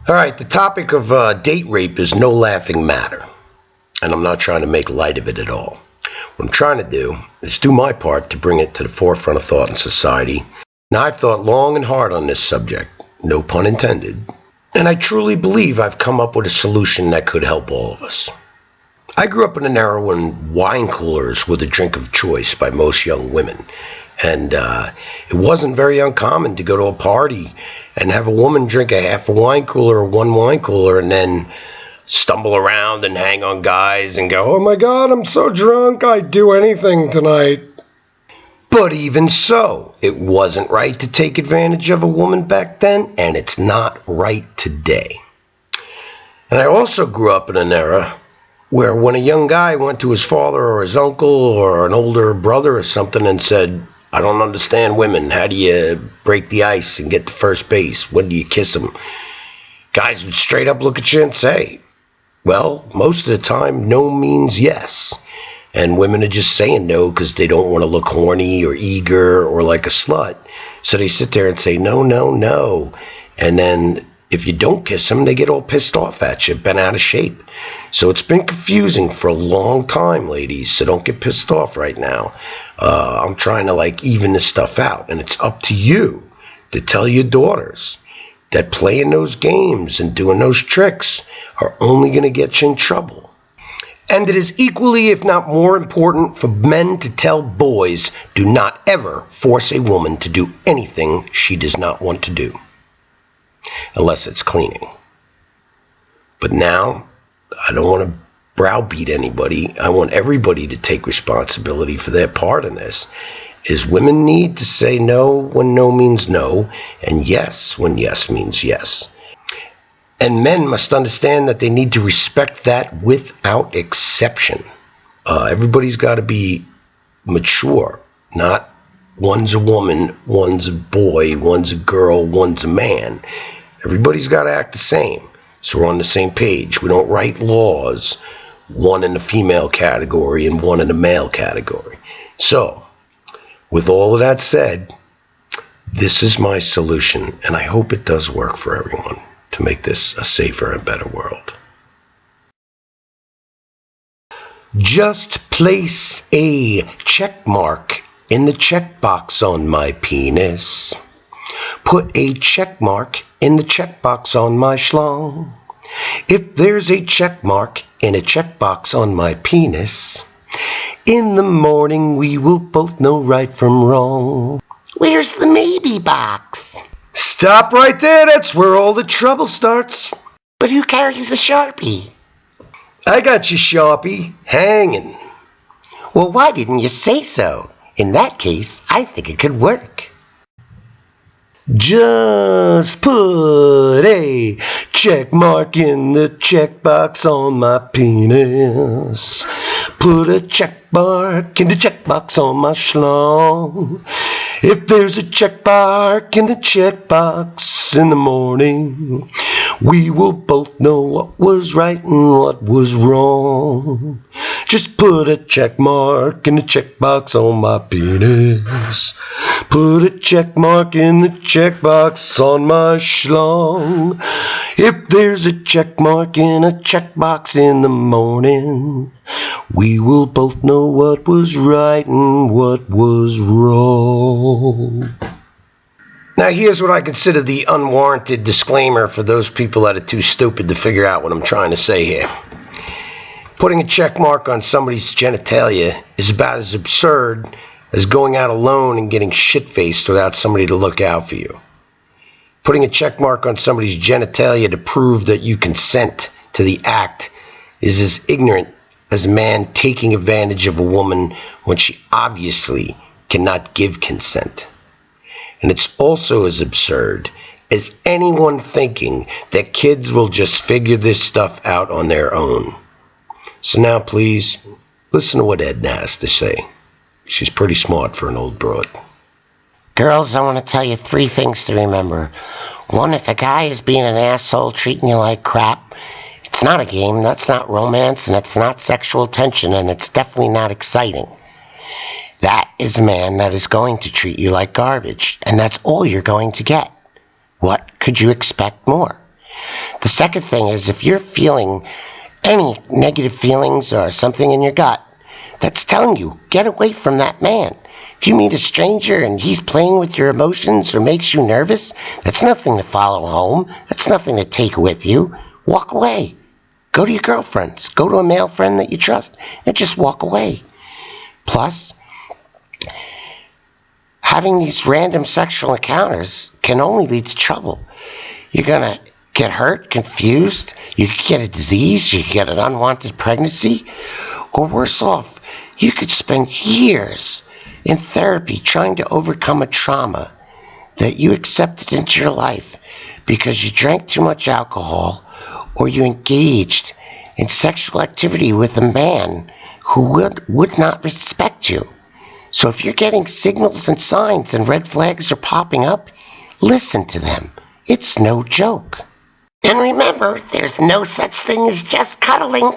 Alright, the topic of date rape is no laughing matter. And I'm not trying to make light of it at all. What I'm trying to do is do my part to bring it to the forefront of thought in society. Now, I've thought long and hard on this subject, no pun intended, and I truly believe I've come up with a solution that could help all of us. I grew up in an era when wine coolers were the drink of choice by most young women. And it wasn't very uncommon to go to a party and have a woman drink a half a wine cooler or one wine cooler and then stumble around and hang on guys and go, "Oh my God, I'm so drunk, I'd do anything tonight." But even so, it wasn't right to take advantage of a woman back then, and it's not right today. And I also grew up in an era where when a young guy went to his father or his uncle or an older brother or something and said, "I don't understand women. How do you break the ice and get to first base? When do you kiss them?" Guys would straight up look at you and say, well, most of the time, no means yes. And women are just saying no because they don't want to look horny or eager or like a slut. So they sit there and say, no, no, no. And then if you don't kiss them, they get all pissed off at you, bent out of shape. So it's been confusing for a long time, ladies, so don't get pissed off right now. I'm trying to even this stuff out, and it's up to you to tell your daughters that playing those games and doing those tricks are only going to get you in trouble. And it is equally, if not more important, for men to tell boys, do not ever force a woman to do anything she does not want to do. Unless it's cleaning. But now, I don't want to browbeat anybody. I want everybody to take responsibility for their part in this. Is women need to say no when no means no, and yes when yes means yes. And men must understand that they need to respect that without exception. Everybody's got to be mature, not one's a woman, one's a boy, one's a girl, one's a man. Everybody's got to act the same, so we're on the same page. We don't write laws, one in the female category and one in the male category. So, with all of that said, this is my solution, and I hope it does work for everyone to make this a safer and better world. Just place a check mark in the checkbox on my penis. Put a check mark in the checkbox on my schlong. If there's a check mark in a checkbox on my penis, in the morning we will both know right from wrong. Where's the maybe box? Stop right there, that's where all the trouble starts. But who carries a Sharpie? I got you, Sharpie, hanging. Well, why didn't you say so? In that case, I think it could work. Just put a check mark in the checkbox on my penis. Put a check mark in the checkbox on my schlong. If there's a check mark in the checkbox in the morning, we will both know what was right and what was wrong. Just put a check mark in the checkbox on my penis. Put a check mark in the checkbox on my schlong. If there's a check mark in a checkbox in the morning, we will both know what was right and what was wrong. Now here's what I consider the unwarranted disclaimer for those people that are too stupid to figure out what I'm trying to say here. Putting a check mark on somebody's genitalia is about as absurd as going out alone and getting shit-faced without somebody to look out for you. Putting a check mark on somebody's genitalia to prove that you consent to the act is as ignorant as a man taking advantage of a woman when she obviously cannot give consent. And it's also as absurd as anyone thinking that kids will just figure this stuff out on their own. So now please, listen to what Edna has to say. She's pretty smart for an old broad. Girls, I want to tell you 3 things to remember. 1, if a guy is being an asshole, treating you like crap, it's not a game, that's not romance, and it's not sexual tension, and it's definitely not exciting. That is a man that is going to treat you like garbage, and that's all you're going to get. What could you expect more? The second thing is, if you're feeling any negative feelings or something in your gut that's telling you, get away from that man. If you meet a stranger and he's playing with your emotions or makes you nervous, that's nothing to follow home. That's nothing to take with you. Walk away. Go to your girlfriends. Go to a male friend that you trust and just walk away. Plus, having these random sexual encounters can only lead to trouble. You're going to get hurt, confused, you could get a disease, you could get an unwanted pregnancy, or worse off, you could spend years in therapy trying to overcome a trauma that you accepted into your life because you drank too much alcohol or you engaged in sexual activity with a man who would not respect you. So if you're getting signals and signs and red flags are popping up, listen to them. It's no joke. And remember, there's no such thing as just cuddling.